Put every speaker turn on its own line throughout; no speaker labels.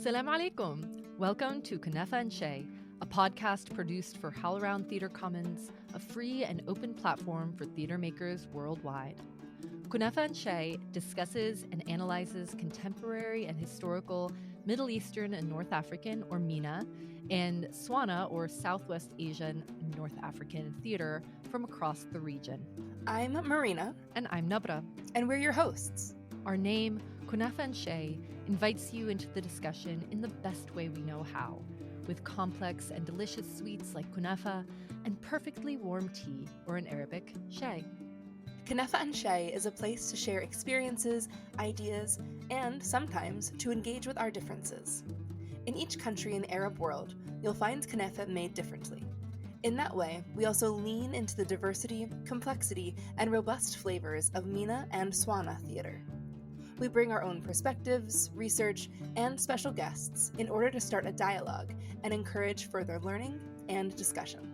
Salam alaikum. Welcome to Kunafa and Shay, a podcast produced for HowlRound Theatre Commons, a free and open platform for theatre makers worldwide. Kunafa and Shay discusses and analyzes contemporary and historical Middle Eastern and North African, or MENA, and SWANA, or Southwest Asian and North African theatre from across the region.
I'm Marina.
And I'm Nabra.
And we're your hosts.
Our name, Kunafa and Shay, invites you into the discussion in the best way we know how, with complex and delicious sweets like kunafa and perfectly warm tea, or in Arabic, shay.
Kunafa and Shay is a place to share experiences, ideas, and sometimes to engage with our differences. In each country in the Arab world, you'll find kunafa made differently. In that way, we also lean into the diversity, complexity, and robust flavors of MENA and SWANA theater. We bring our own perspectives, research, and special guests in order to start a dialogue and encourage further learning and discussion.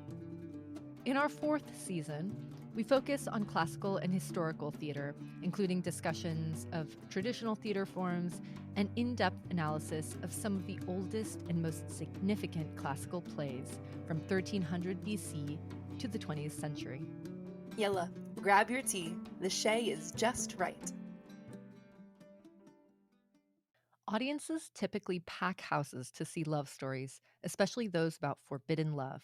In our fourth season, we focus on classical and historical theater, including discussions of traditional theater forms and in-depth analysis of some of the oldest and most significant classical plays from 1300 BC to the 20th century.
Yalla, grab your tea. The shay is just right.
Audiences typically pack houses to see love stories, especially those about forbidden love.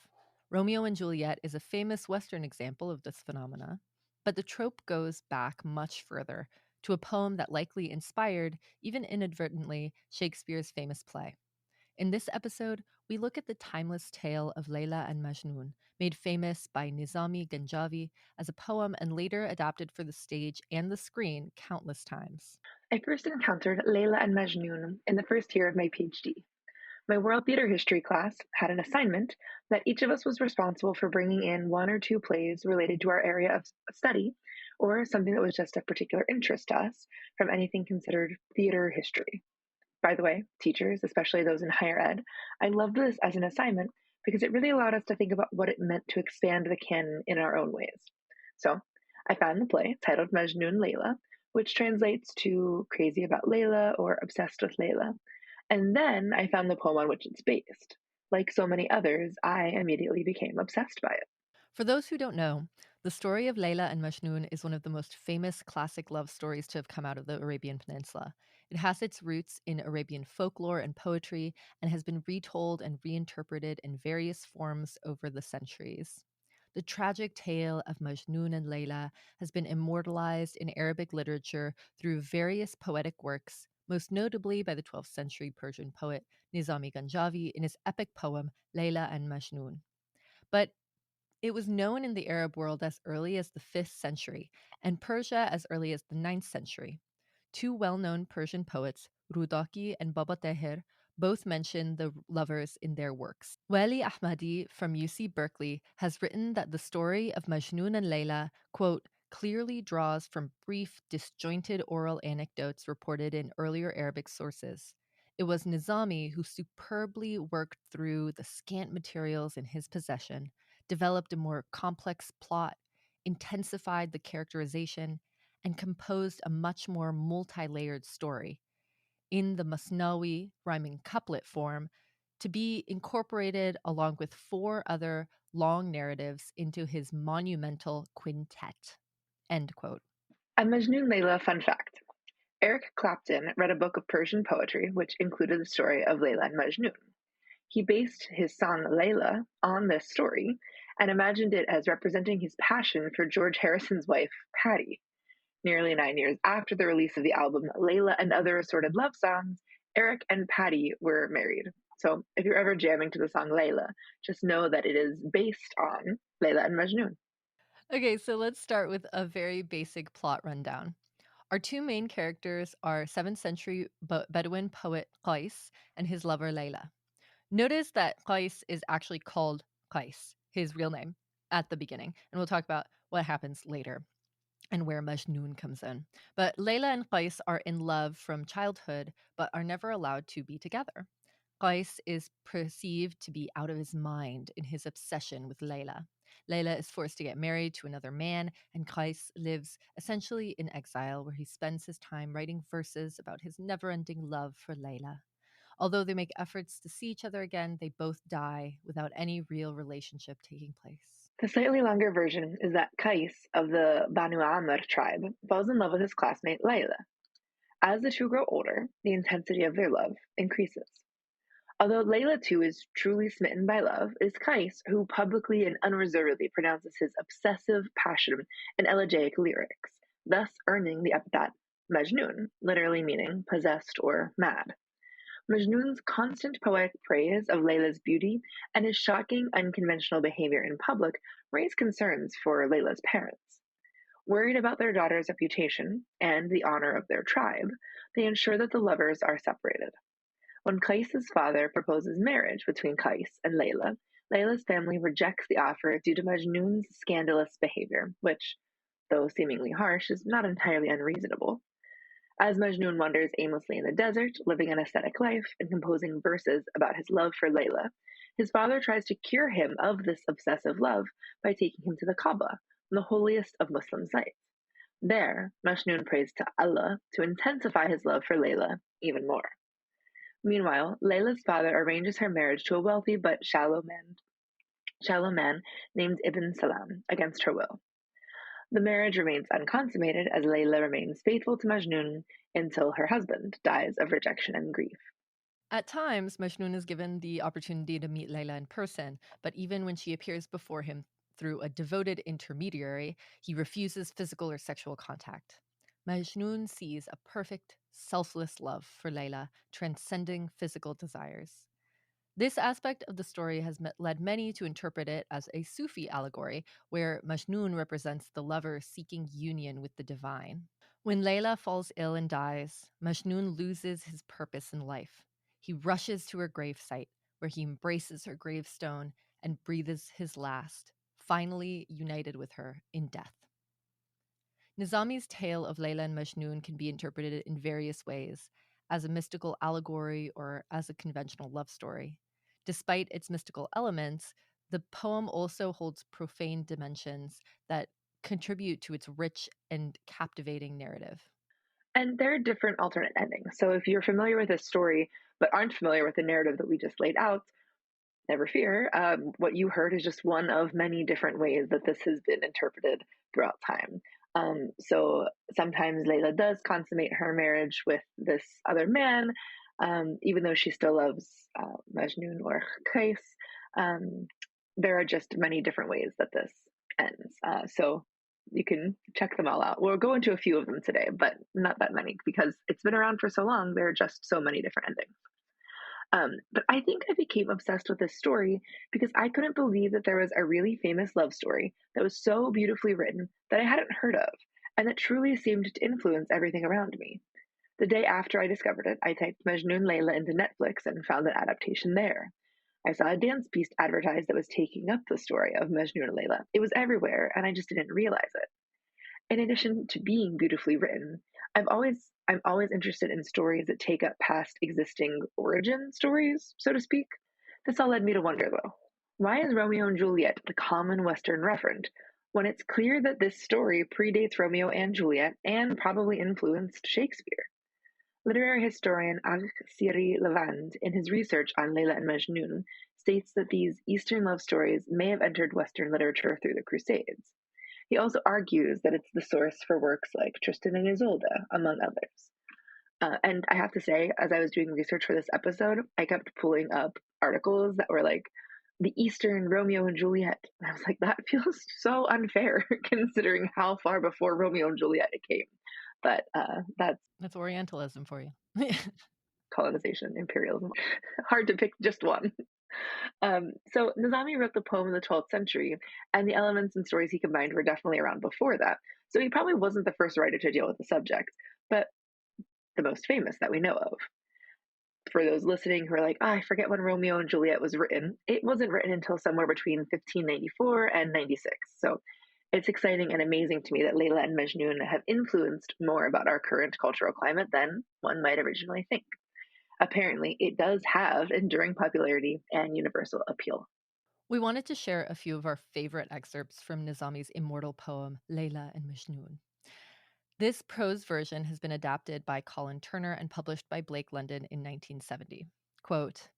Romeo and Juliet is a famous Western example of this phenomena, but the trope goes back much further, to a poem that likely inspired, even inadvertently, Shakespeare's famous play. In this episode, we look at the timeless tale of Layla and Majnun, made famous by Nizami Ganjavi as a poem and later adapted for the stage and the screen countless times.
I first encountered Layla and Majnun in the first year of my PhD. My world theater history class had an assignment that each of us was responsible for bringing in one or two plays related to our area of study, or something that was just of particular interest to us from anything considered theater history. By the way, teachers, especially those in higher ed, I loved this as an assignment because it really allowed us to think about what it meant to expand the canon in our own ways. So I found the play titled Majnun Layla, which translates to Crazy About Layla or Obsessed with Layla. And then I found the poem on which it's based. Like so many others, I immediately became obsessed by it.
For those who don't know, the story of Layla and Majnun is one of the most famous classic love stories to have come out of the Arabian Peninsula. It has its roots in Arabian folklore and poetry and has been retold and reinterpreted in various forms over the centuries. The tragic tale of Majnun and Layla has been immortalized in Arabic literature through various poetic works, most notably by the 12th century Persian poet Nizami Ganjavi in his epic poem Layla and Majnun. But it was known in the Arab world as early as the 5th century and Persia as early as the 9th century. Two well-known Persian poets, Rudaki and Baba Tahir, both mention the lovers in their works. Wali Ahmadi from UC Berkeley has written that the story of Majnun and Layla, quote, clearly draws from brief, disjointed oral anecdotes reported in earlier Arabic sources. It was Nizami who superbly worked through the scant materials in his possession, developed a more complex plot, intensified the characterization, and composed a much more multi-layered story in the Masnawi rhyming couplet form to be incorporated along with 4 other long narratives into his monumental quintet. End quote.
A Majnun Layla fun fact. Eric Clapton read a book of Persian poetry which included the story of Layla and Majnun. He based his song Layla on this story and imagined it as representing his passion for George Harrison's wife, Patty. Nearly 9 years after the release of the album Layla and Other Assorted Love Songs, Eric and Patty were married. So if you're ever jamming to the song Layla, just know that it is based on Layla and Majnun.
Okay, so let's start with a very basic plot rundown. Our two main characters are 7th century Bedouin poet Qais and his lover Layla. Notice that Qais is actually called Qais, his real name, at the beginning, and we'll talk about what happens later and where Majnun comes in. But Layla and Qais are in love from childhood, but are never allowed to be together. Qais is perceived to be out of his mind in his obsession with Layla. Layla is forced to get married to another man, and Qais lives essentially in exile, where he spends his time writing verses about his never-ending love for Layla. Although they make efforts to see each other again, they both die without any real relationship taking place.
The slightly longer version is that Kais of the Banu Amr tribe falls in love with his classmate Layla. As the two grow older, the intensity of their love increases. Although Layla too is truly smitten by love, it is Kais who publicly and unreservedly pronounces his obsessive passion in elegiac lyrics, thus earning the epithet Majnun, literally meaning possessed or mad. Majnun's constant poetic praise of Layla's beauty and his shocking, unconventional behavior in public raise concerns for Layla's parents. Worried about their daughter's reputation and the honor of their tribe, they ensure that the lovers are separated. When Kais's father proposes marriage between Kais and Layla, Layla's family rejects the offer due to Majnun's scandalous behavior, which, though seemingly harsh, is not entirely unreasonable. As Majnun wanders aimlessly in the desert, living an ascetic life and composing verses about his love for Layla, his father tries to cure him of this obsessive love by taking him to the Kaaba, the holiest of Muslim sites. There, Majnun prays to Allah to intensify his love for Layla even more. Meanwhile, Layla's father arranges her marriage to a wealthy but shallow man named Ibn Salam against her will. The marriage remains unconsummated as Layla remains faithful to Majnun until her husband dies of rejection and grief.
At times, Majnun is given the opportunity to meet Layla in person, but even when she appears before him through a devoted intermediary, he refuses physical or sexual contact. Majnun sees a perfect, selfless love for Layla, transcending physical desires. This aspect of the story has led many to interpret it as a Sufi allegory, where Majnun represents the lover seeking union with the divine. When Layla falls ill and dies, Majnun loses his purpose in life. He rushes to her gravesite, where he embraces her gravestone and breathes his last, finally united with her in death. Nizami's tale of Layla and Majnun can be interpreted in various ways, as a mystical allegory or as a conventional love story. Despite its mystical elements, the poem also holds profane dimensions that contribute to its rich and captivating narrative.
And there are different alternate endings. So if you're familiar with this story but aren't familiar with the narrative that we just laid out, never fear. What you heard is just one of many different ways that this has been interpreted throughout time. So sometimes Layla does consummate her marriage with this other man, even though she still loves Majnun or Kais. There are just many different ways that this ends. So you can check them all out. We'll go into a few of them today, but not that many because it's been around for so long. There are just so many different endings. But I think I became obsessed with this story because I couldn't believe that there was a really famous love story that was so beautifully written that I hadn't heard of, and that truly seemed to influence everything around me. The day after I discovered it, I typed Majnun Layla into Netflix and found an adaptation there. I saw a dance piece advertised that was taking up the story of Majnun Layla. It was everywhere, and I just didn't realize it. In addition to being beautifully written, I'm always interested in stories that take up past existing origin stories, so to speak. This all led me to wonder though, why is Romeo and Juliet the common Western referent when it's clear that this story predates Romeo and Juliet and probably influenced Shakespeare? Literary historian Siri Levand, in his research on Layla and Majnun, states that these Eastern love stories may have entered Western literature through the Crusades. He also argues that it's the source for works like Tristan and Isolde, among others. And I have to say, as I was doing research for this episode, I kept pulling up articles that were like, the Eastern Romeo and Juliet. And I was like, that feels so unfair considering how far before Romeo and Juliet it came. But
That's Orientalism for you.
colonization, imperialism. Hard to pick just one. So Nizami wrote the poem in the 12th century, and the elements and stories he combined were definitely around before that. So he probably wasn't the first writer to deal with the subject, but the most famous that we know of. For those listening who are like, I forget when Romeo and Juliet was written, it wasn't written until somewhere between 1594 and 96. So it's exciting and amazing to me that Layla and Majnun have influenced more about our current cultural climate than one might originally think. Apparently, it does have enduring popularity and universal appeal.
We wanted to share a few of our favorite excerpts from Nizami's immortal poem, Layla and Majnun. This prose version has been adapted by Colin Turner and published by Blake London in 1970. Quote,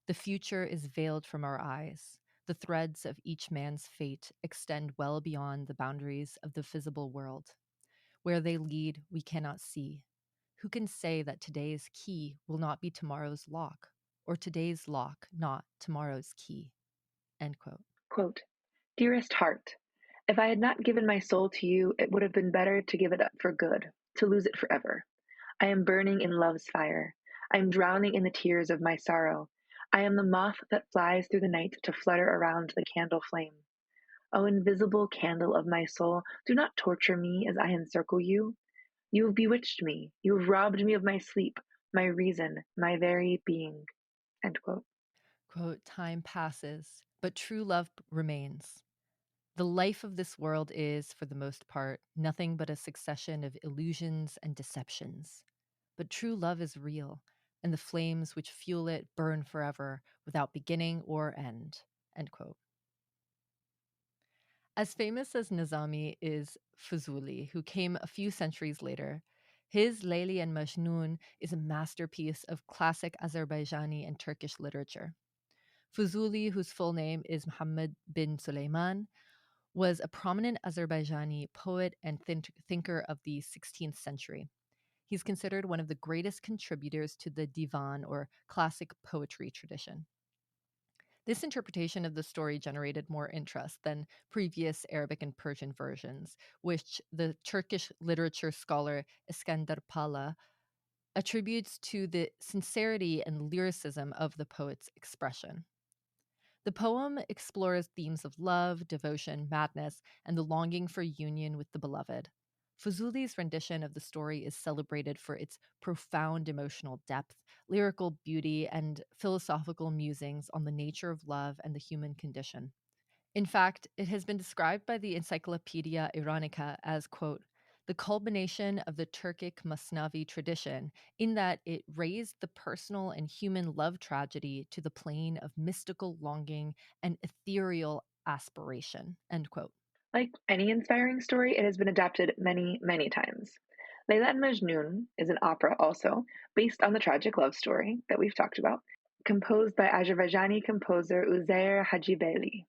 "The future is veiled from our eyes. The threads of each man's fate extend well beyond the boundaries of the visible world. Where they lead, we cannot see. Who can say that today's key will not be tomorrow's lock, or today's lock not tomorrow's key?" End quote.
Quote, "Dearest heart, if I had not given my soul to you, it would have been better to give it up for good, to lose it forever. I am burning in love's fire. I am drowning in the tears of my sorrow. I am the moth that flies through the night to flutter around the candle flame. O invisible candle of my soul, do not torture me as I encircle you. You have bewitched me. You have robbed me of my sleep, my reason, my very being." End quote.
Quote, "Time passes, but true love remains. The life of this world is, for the most part, nothing but a succession of illusions and deceptions. But true love is real, and the flames which fuel it burn forever without beginning or end." End quote. As famous as Nizami is Fuzuli, who came a few centuries later, his Layla and Majnun is a masterpiece of classic Azerbaijani and Turkish literature. Fuzuli, whose full name is Muhammad bin Suleiman, was a prominent Azerbaijani poet and thinker of the 16th century. He's considered one of the greatest contributors to the divan, or classic poetry tradition. This interpretation of the story generated more interest than previous Arabic and Persian versions, which the Turkish literature scholar Iskandar Pala attributes to the sincerity and lyricism of the poet's expression. The poem explores themes of love, devotion, madness, and the longing for union with the beloved. Fuzuli's rendition of the story is celebrated for its profound emotional depth, lyrical beauty, and philosophical musings on the nature of love and the human condition. In fact, it has been described by the Encyclopedia Iranica as, quote, "the culmination of the Turkic Masnavi tradition, in that it raised the personal and human love tragedy to the plane of mystical longing and ethereal aspiration." End quote.
Like any inspiring story, it has been adapted many, many times. Layla and Majnun is an opera also, based on the tragic love story that we've talked about, composed by Azerbaijani composer Uzair Hajibeli.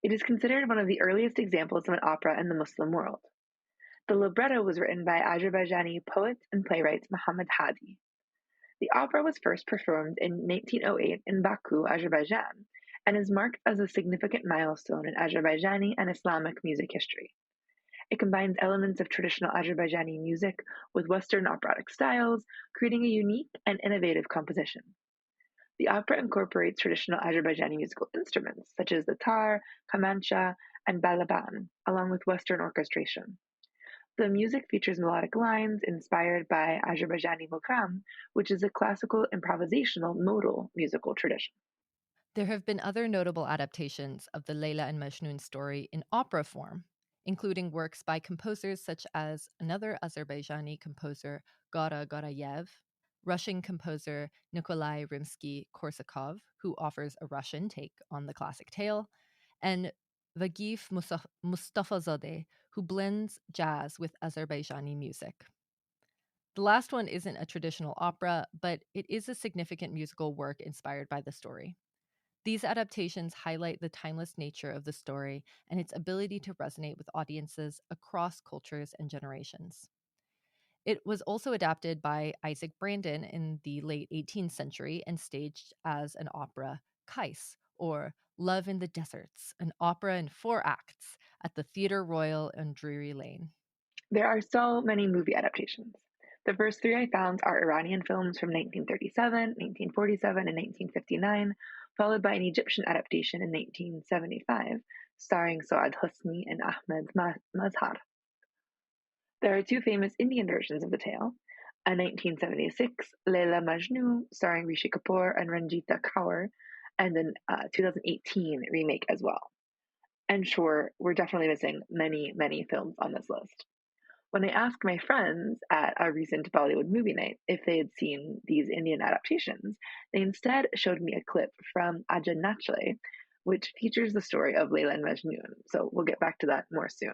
It is considered one of the earliest examples of an opera in the Muslim world. The libretto was written by Azerbaijani poet and playwright Muhammad Hadi. The opera was first performed in 1908 in Baku, Azerbaijan, and is marked as a significant milestone in Azerbaijani and Islamic music history. It combines elements of traditional Azerbaijani music with Western operatic styles, creating a unique and innovative composition. The opera incorporates traditional Azerbaijani musical instruments such as the tar, kamancha, and balaban, along with Western orchestration. The music features melodic lines inspired by Azerbaijani mokam, which is a classical improvisational modal musical tradition.
There have been other notable adaptations of the Layla and Majnun story in opera form, including works by composers such as another Azerbaijani composer, Gora Gorayev, Russian composer Nikolai Rimsky-Korsakov, who offers a Russian take on the classic tale, and Vagif Mustafazadeh, who blends jazz with Azerbaijani music. The last one isn't a traditional opera, but it is a significant musical work inspired by the story. These adaptations highlight the timeless nature of the story and its ability to resonate with audiences across cultures and generations. It was also adapted by Isaac Brandon in the late 18th century and staged as an opera, Kais, or Love in the Deserts, an opera in 4 acts at the Theatre Royal on Drury Lane.
There are so many movie adaptations. The first 3 I found are Iranian films from 1937, 1947, and 1959, followed by an Egyptian adaptation in 1975, starring Saad Hosni and Ahmed Mazhar. There are 2 famous Indian versions of the tale, a 1976 Layla Majnun starring Rishi Kapoor and Ranjita Kaur, and a 2018 remake as well. And sure, we're definitely missing many, many films on this list. When I asked my friends at a recent Bollywood movie night if they had seen these Indian adaptations, they instead showed me a clip from Aja Nachle, which features the story of Layla and Majnun. So we'll get back to that more soon.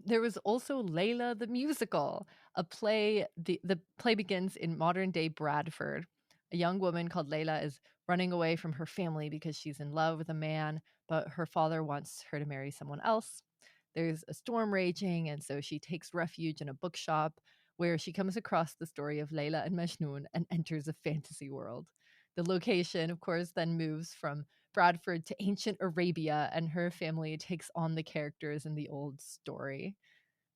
There was also Layla the Musical, a play. The play begins in modern day Bradford, A young woman called Layla is running away from her family because she's in love with a man, but her father wants her to marry someone else. There's a storm raging, and so she takes refuge in a bookshop where she comes across the story of Layla and Majnun and enters a fantasy world. The location, of course, then moves from Bradford to ancient Arabia, and her family takes on the characters in the old story.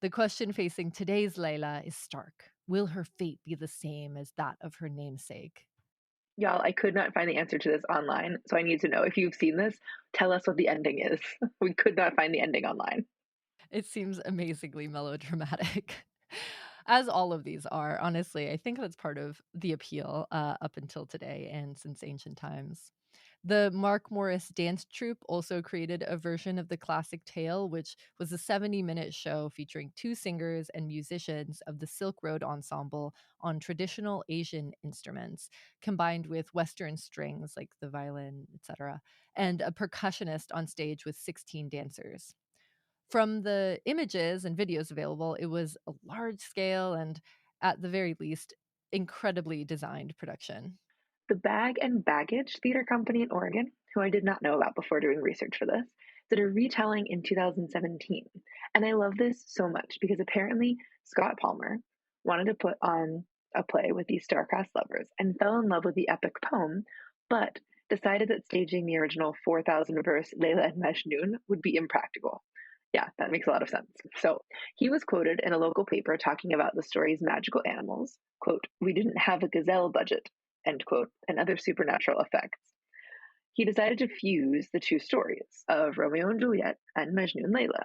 The question facing today's Layla is stark. Will her fate be the same as that of her namesake?
Y'all, I could not find the answer to this online, so I need to know if you've seen this, tell us what the ending is. We could not find the ending online.
It seems amazingly melodramatic. As all of these are, honestly, I think that's part of the appeal up until today and since ancient times. The Mark Morris Dance Troupe also created a version of the classic tale, which was a 70-minute show featuring two singers and musicians of the Silk Road Ensemble on traditional Asian instruments, combined with Western strings like the violin, etc., and a percussionist on stage with 16 dancers. From the images and videos available, it was a large scale and, at the very least, incredibly designed production.
The Bag and Baggage Theater Company in Oregon, who I did not know about before doing research for this, did a retelling in 2017. And I love this so much because apparently Scott Palmer wanted to put on a play with these star-crossed lovers and fell in love with the epic poem, but decided that staging the original 4,000 verse Layla and Majnun would be impractical. Yeah, that makes a lot of sense. So he was quoted in a local paper talking about the story's magical animals. Quote, "We didn't have a gazelle budget," end quote, and other supernatural effects. He decided to fuse the two stories of Romeo and Juliet and Majnun Layla.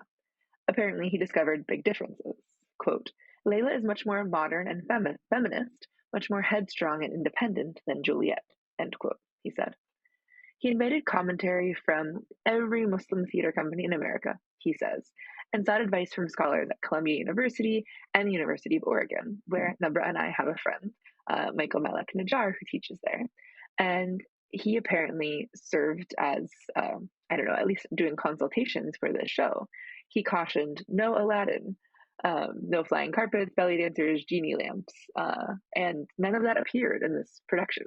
Apparently, he discovered big differences. Quote, "Layla is much more modern and feminist, much more headstrong and independent than Juliet," end quote, he said. He invited commentary from every Muslim theater company in America, he says, and sought advice from scholars at Columbia University and the University of Oregon, where Nabra and I have a friend, Michael Malek Najar, who teaches there. And he apparently served as, I don't know, at least doing consultations for this show. He cautioned no Aladdin, no flying carpets, belly dancers, genie lamps, and none of that appeared in this production.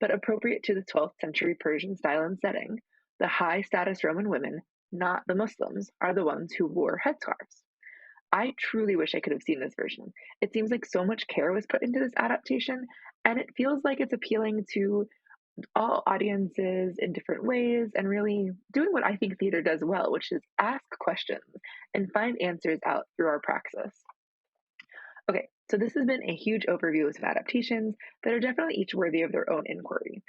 But appropriate to the 12th century Persian style and setting, the high status Roman women, not the Muslims, are the ones who wore headscarves. I truly wish I could have seen this version. It seems like so much care was put into this adaptation, and it feels like it's appealing to all audiences in different ways and really doing what I think theater does well, which is ask questions and find answers out through our praxis. Okay, so this has been a huge overview of some adaptations that are definitely each worthy of their own inquiry.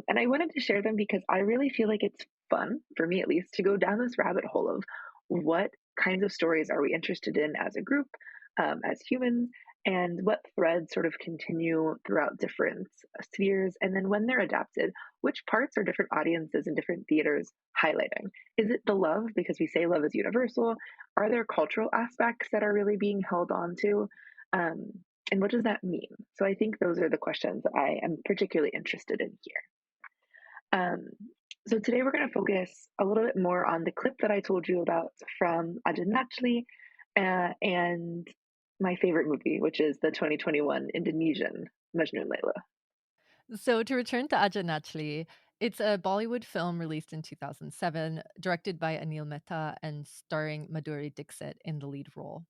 And I wanted to share them because I really feel like it's fun, for me at least, to go down this rabbit hole of what kinds of stories are we interested in as a group, as humans, and what threads sort of continue throughout different spheres. And then when they're adapted, which parts are different audiences and different theaters highlighting? Is it the love, because we say love is universal? Are there cultural aspects that are really being held on to? Um, and what does that mean? So I think those are the questions that I am particularly interested in here. So today we're going to focus a little bit more on the clip that I told you about from Ajinachli and my favorite movie, which is the 2021 Indonesian Majnun Layla.
So, to return to Aja Nachli, it's a Bollywood film released in 2007, directed by Anil Mehta and starring Madhuri Dixit in the lead role.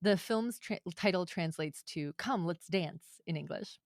The film's title translates to "Come, Let's Dance" in English.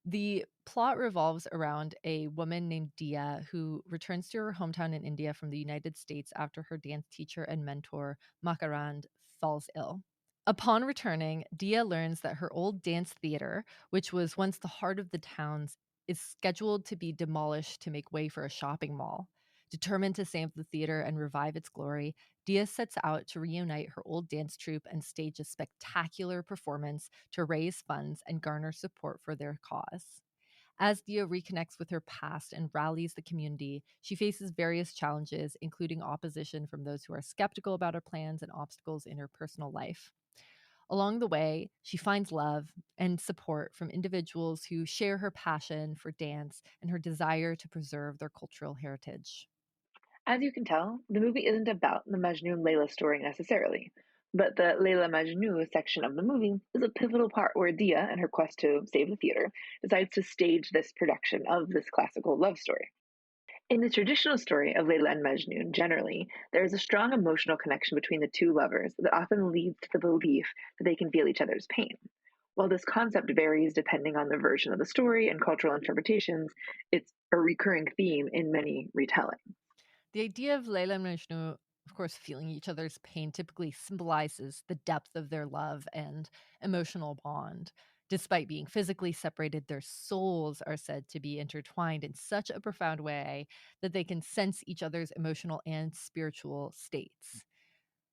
The plot revolves around a woman named Dia who returns to her hometown in India from the United States after her dance teacher and mentor, Makarand, falls ill. Upon returning, Dia learns that her old dance theater, which was once the heart of the towns, is scheduled to be demolished to make way for a shopping mall. Determined to save the theater and revive its glory, Dia sets out to reunite her old dance troupe and stage a spectacular performance to raise funds and garner support for their cause. As Dia reconnects with her past and rallies the community, she faces various challenges, including opposition from those who are skeptical about her plans and obstacles in her personal life. Along the way, she finds love and support from individuals who share her passion for dance and her desire to preserve their cultural heritage.
As you can tell, the movie isn't about the Majnun Layla story necessarily. But the Layla Majnun section of the movie is a pivotal part where Dia, in her quest to save the theater, decides to stage this production of this classical love story. In the traditional story of Layla and Majnun, generally, there is a strong emotional connection between the two lovers that often leads to the belief that they can feel each other's pain. While this concept varies depending on the version of the story and cultural interpretations, it's a recurring theme in many retellings.
The idea of Layla and Majnun, of course, feeling each other's pain typically symbolizes the depth of their love and emotional bond. Despite being physically separated, their souls are said to be intertwined in such a profound way that they can sense each other's emotional and spiritual states.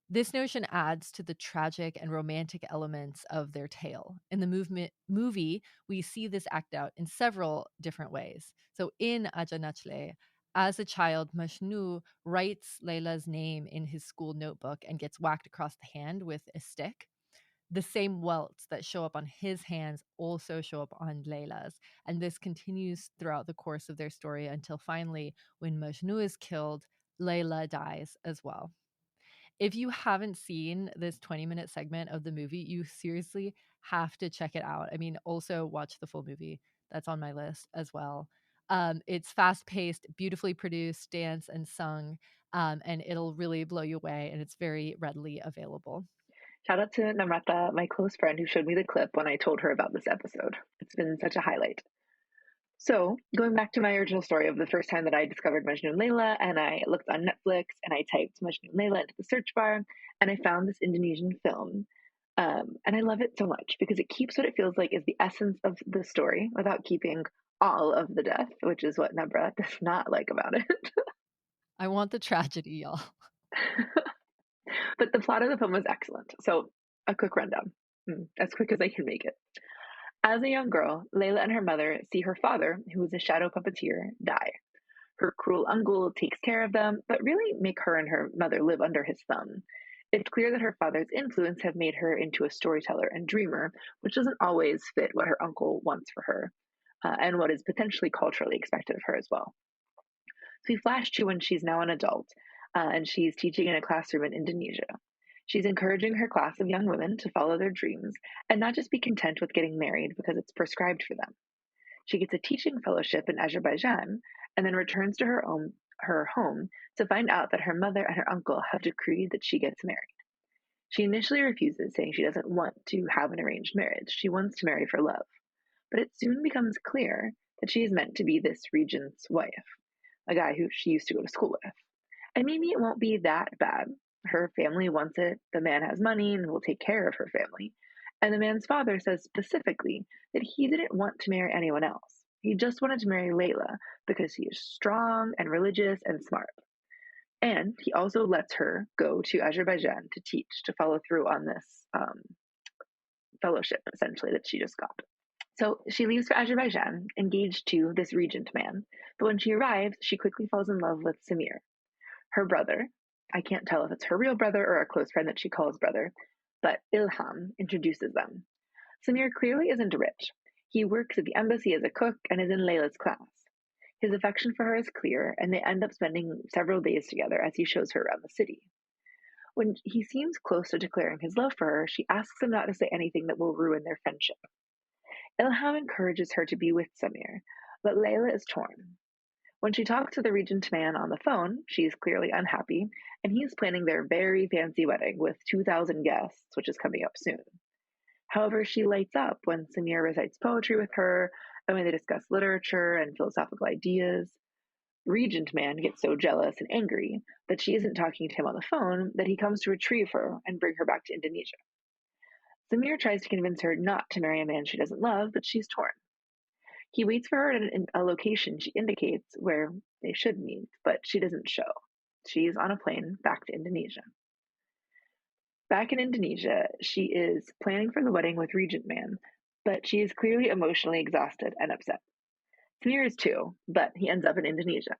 This notion adds to the tragic and romantic elements of their tale. In the movie, we see this act out in several different ways. So in Ajanachle, as a child, Majnu writes Layla's name in his school notebook and gets whacked across the hand with a stick. The same welts that show up on his hands also show up on Layla's. And this continues throughout the course of their story until finally, when Majnu is killed, Layla dies as well. If you haven't seen this 20-minute segment of the movie, you seriously have to check it out. I mean, also watch the full movie. That's on my list as well. It's fast-paced, beautifully produced, danced and sung, and it'll really blow you away, and it's very readily available.
Shout out to Namrata, my close friend who showed me the clip when I told her about this episode. It's been such a highlight. So, going back to my original story of the first time that I discovered Majnun Layla, and I looked on Netflix and I typed Majnun Layla into the search bar, and I found this Indonesian film. And I love it so much because it keeps what it feels like is the essence of the story without keeping all of the death, which is what Nabra does not like about it.
I want the tragedy, y'all.
But the plot of the film was excellent. So, a quick rundown, as quick as I can make it. As a young girl, Layla and her mother see her father, who is a shadow puppeteer, die. Her cruel uncle takes care of them, but really make her and her mother live under his thumb. It's clear that her father's influence have made her into a storyteller and dreamer, which doesn't always fit what her uncle wants for her, and what is potentially culturally expected of her as well. So we flash to when she's now an adult, and she's teaching in a classroom in Indonesia. She's encouraging her class of young women to follow their dreams and not just be content with getting married because it's prescribed for them. She gets a teaching fellowship in Azerbaijan and then returns to her home to find out that her mother and her uncle have decreed that she gets married. She initially refuses, saying she doesn't want to have an arranged marriage. She wants to marry for love. But it soon becomes clear that she is meant to be this regent's wife, a guy who she used to go to school with. And maybe it won't be that bad. Her family wants it, the man has money and will take care of her family. And the man's father says specifically that he didn't want to marry anyone else. He just wanted to marry Layla because he is strong and religious and smart. And he also lets her go to Azerbaijan to teach, to follow through on this fellowship, essentially, that she just got. So she leaves for Azerbaijan, engaged to this regent man. But when she arrives, she quickly falls in love with Samir, her brother. I can't tell if it's her real brother or a close friend that she calls brother, but Ilham introduces them. Samir clearly isn't rich. He works at the embassy as a cook and is in Layla's class. His affection for her is clear, and they end up spending several days together as he shows her around the city. When he seems close to declaring his love for her, she asks him not to say anything that will ruin their friendship. Ilham encourages her to be with Samir, but Layla is torn. When she talks to the regent man on the phone, she is clearly unhappy, and he is planning their very fancy wedding with 2,000 guests, which is coming up soon. However, she lights up when Samir recites poetry with her, and when they discuss literature and philosophical ideas. Regent man gets so jealous and angry that she isn't talking to him on the phone that he comes to retrieve her and bring her back to Indonesia. Samir tries to convince her not to marry a man she doesn't love, but she's torn. He waits for her at a location she indicates where they should meet, but she doesn't show. She's on a plane back to Indonesia. Back in Indonesia, she is planning for the wedding with Regent Man, but she is clearly emotionally exhausted and upset. Samir is too, but he ends up in Indonesia.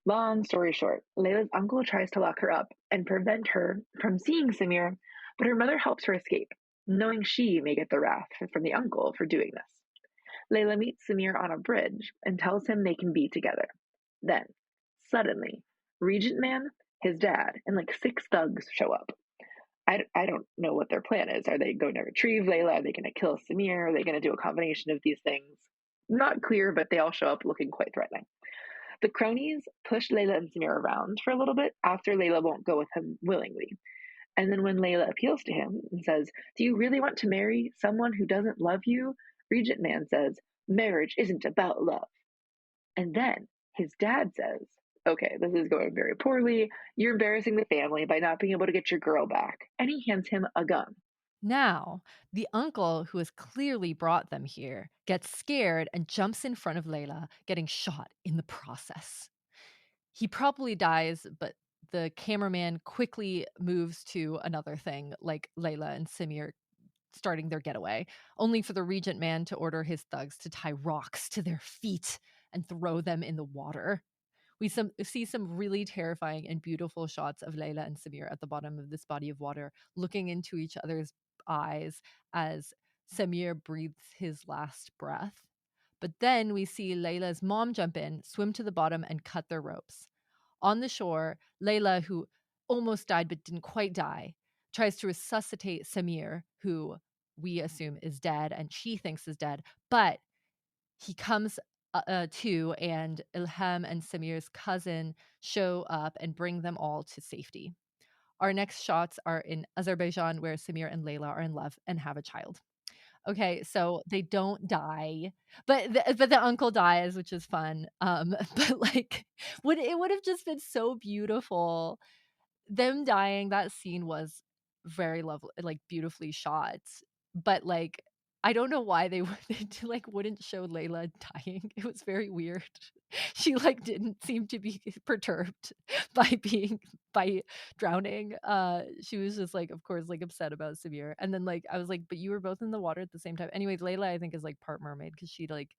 Long story short, Layla's uncle tries to lock her up and prevent her from seeing Samir, but her mother helps her escape, knowing she may get the wrath from the uncle for doing this. Layla meets Samir on a bridge and tells him they can be together. Then, suddenly, Regent Man, his dad, and like 6 thugs show up. I don't know what their plan is. Are they going to retrieve Layla? Are they going to kill Samir? Are they going to do a combination of these things? Not clear, but they all show up looking quite threatening. The cronies push Layla and Samir around for a little bit after Layla won't go with him willingly. And then when Layla appeals to him and says, "Do you really want to marry someone who doesn't love you?" Regent Man says, "Marriage isn't about love." And then his dad says, "Okay, this is going very poorly. You're embarrassing the family by not being able to get your girl back." And he hands him a gun.
Now, the uncle who has clearly brought them here gets scared and jumps in front of Layla, getting shot in the process. He probably dies, but the cameraman quickly moves to another thing, like Layla and Samir starting their getaway, only for the regent man to order his thugs to tie rocks to their feet and throw them in the water. We see some really terrifying and beautiful shots of Layla and Samir at the bottom of this body of water, looking into each other's eyes as Samir breathes his last breath. But then we see Layla's mom jump in, swim to the bottom, and cut their ropes. On the shore, Layla, who almost died but didn't quite die, tries to resuscitate Samir, who we assume is dead and she thinks is dead, but he comes to, and Ilham and Samir's cousin show up and bring them all to safety. Our next shots are in Azerbaijan, where Samir and Layla are in love and have a child. Okay, so they don't die, but the uncle dies, which is fun. But like, would have just been so beautiful. Them dying, that scene was very lovely, like beautifully shot. But like, I don't know why they like wouldn't show Layla dying. It was very weird. She like didn't seem to be perturbed by drowning. She was just like, of course, like upset about Samir. And then like I was like, but you were both in the water at the same time. Anyways, Layla I think is like part mermaid because she like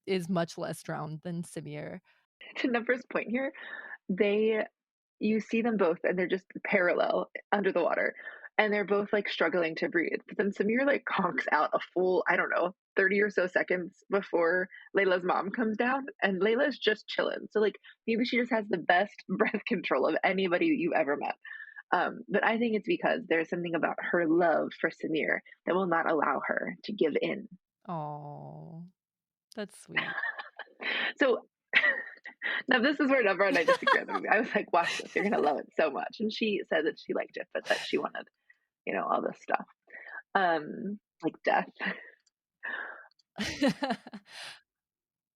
is much less drowned than Samir.
To Nabra's point here, they you see them both and they're just parallel under the water and they're both like struggling to breathe. But then Samir like conks out a full, I don't know, 30 or so seconds before Layla's mom comes down, and Layla's just chilling. So like maybe she just has the best breath control of anybody that you've ever met. But I think it's because there's something about her love for Samir that will not allow her to give in.
Oh, that's sweet.
So now this is where Nabra and I disagree on the movie. I was like, watch this, you're gonna love it so much. And she said that she liked it, but that she wanted, all this stuff. Like death.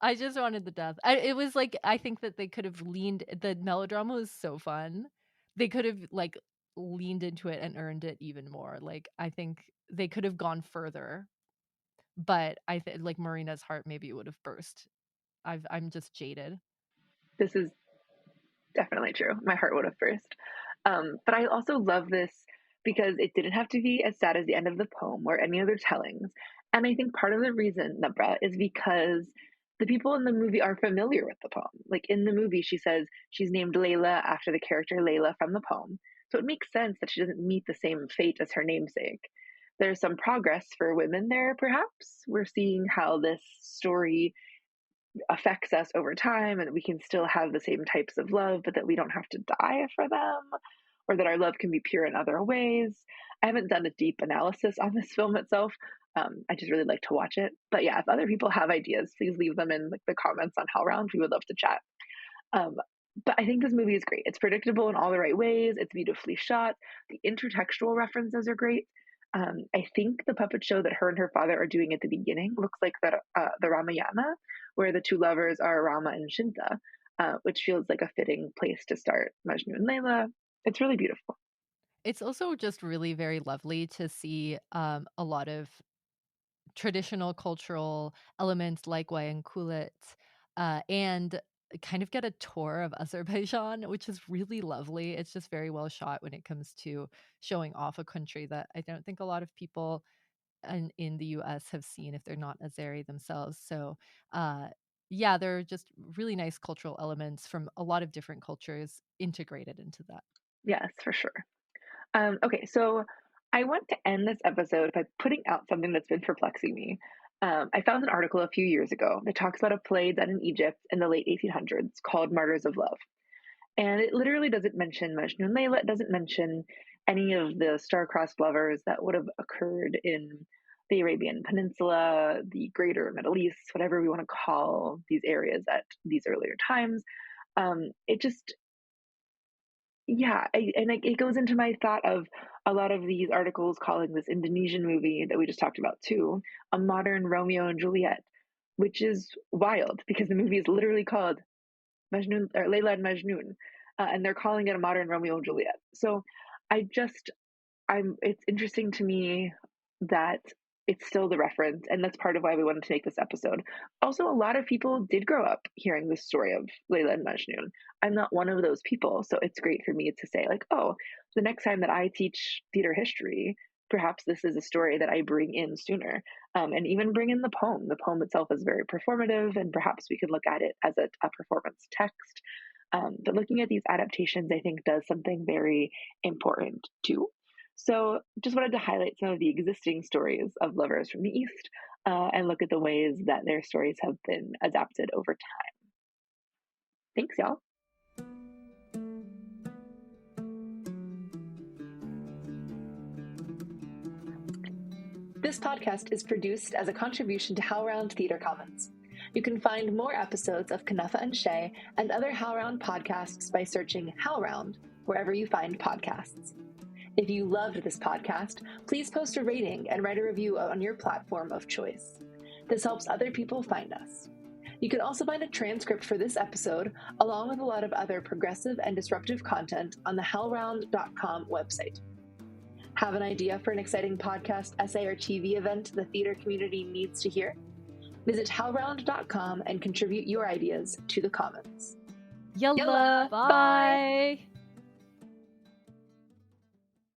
I just wanted the death. It was like I think that they could have leaned. The melodrama was so fun. They could have like leaned into it and earned it even more. Like I think they could have gone further, but I think like Marina's heart maybe would have burst. I'm just jaded.
This is definitely true. My heart would have burst. But I also love this because it didn't have to be as sad as the end of the poem or any other tellings. And I think part of the reason, Nabra, is because the people in the movie are familiar with the poem. Like in the movie, she says she's named Layla after the character Layla from the poem. So it makes sense that she doesn't meet the same fate as her namesake. There's some progress for women there, perhaps. We're seeing how this story affects us over time and that we can still have the same types of love, but that we don't have to die for them, or that our love can be pure in other ways. I haven't done a deep analysis on this film itself. I just really like to watch it. But yeah, if other people have ideas, please leave them in like the comments on HowlRound. We would love to chat. Um, but I think this movie is great. It's predictable in all the right ways. It's beautifully shot. The intertextual references are great. I think the puppet show that her and her father are doing at the beginning looks like the Ramayana, where the two lovers are Rama and Shinta, which feels like a fitting place to start Majnun Layla. It's really beautiful.
It's also just really very lovely to see a lot of traditional cultural elements like wayang kulit, and kind of get a tour of Azerbaijan, which is really lovely. It's just very well shot when it comes to showing off a country that I don't think a lot of people in the US have seen if they're not Azeri themselves. So, yeah, there are just really nice cultural elements from a lot of different cultures integrated into that.
Yes, for sure. Okay, so I want to end this episode by putting out something that's been perplexing me. I found an article a few years ago that talks about a play done in Egypt in the late 1800s called Martyrs of Love. And it literally doesn't mention Majnun Layla. It doesn't mention any of the star-crossed lovers that would have occurred in the Arabian Peninsula, the greater Middle East, whatever we want to call these areas at these earlier times. It just, yeah, it goes into my thought of a lot of these articles calling this Indonesian movie that we just talked about too, a modern Romeo and Juliet, which is wild because the movie is literally called Majnun or Layla and Majnun, and they're calling it a modern Romeo and Juliet. So it's interesting to me that it's still the reference, and that's part of why we wanted to make this episode. Also, a lot of people did grow up hearing the story of Layla and Majnun. I'm not one of those people, so it's great for me to say, like, oh, the next time that I teach theater history, perhaps this is a story that I bring in sooner, and even bring in the poem. The poem itself is very performative, and perhaps we could look at it as a performance text. But looking at these adaptations, I think, does something very important too. So just wanted to highlight some of the existing stories of lovers from the East, and look at the ways that their stories have been adapted over time. Thanks, y'all. This podcast is produced as a contribution to HowlRound Theatre Commons. You can find more episodes of Kunafa and Shay and other HowlRound podcasts by searching HowlRound wherever you find podcasts. If you loved this podcast, please post a rating and write a review on your platform of choice. This helps other people find us. You can also find a transcript for this episode, along with a lot of other progressive and disruptive content on the HowlRound.com website. Have an idea for an exciting podcast, essay, or TV event the theater community needs to hear? Visit HowlRound.com and contribute your ideas to the Commons.
Yalla, bye!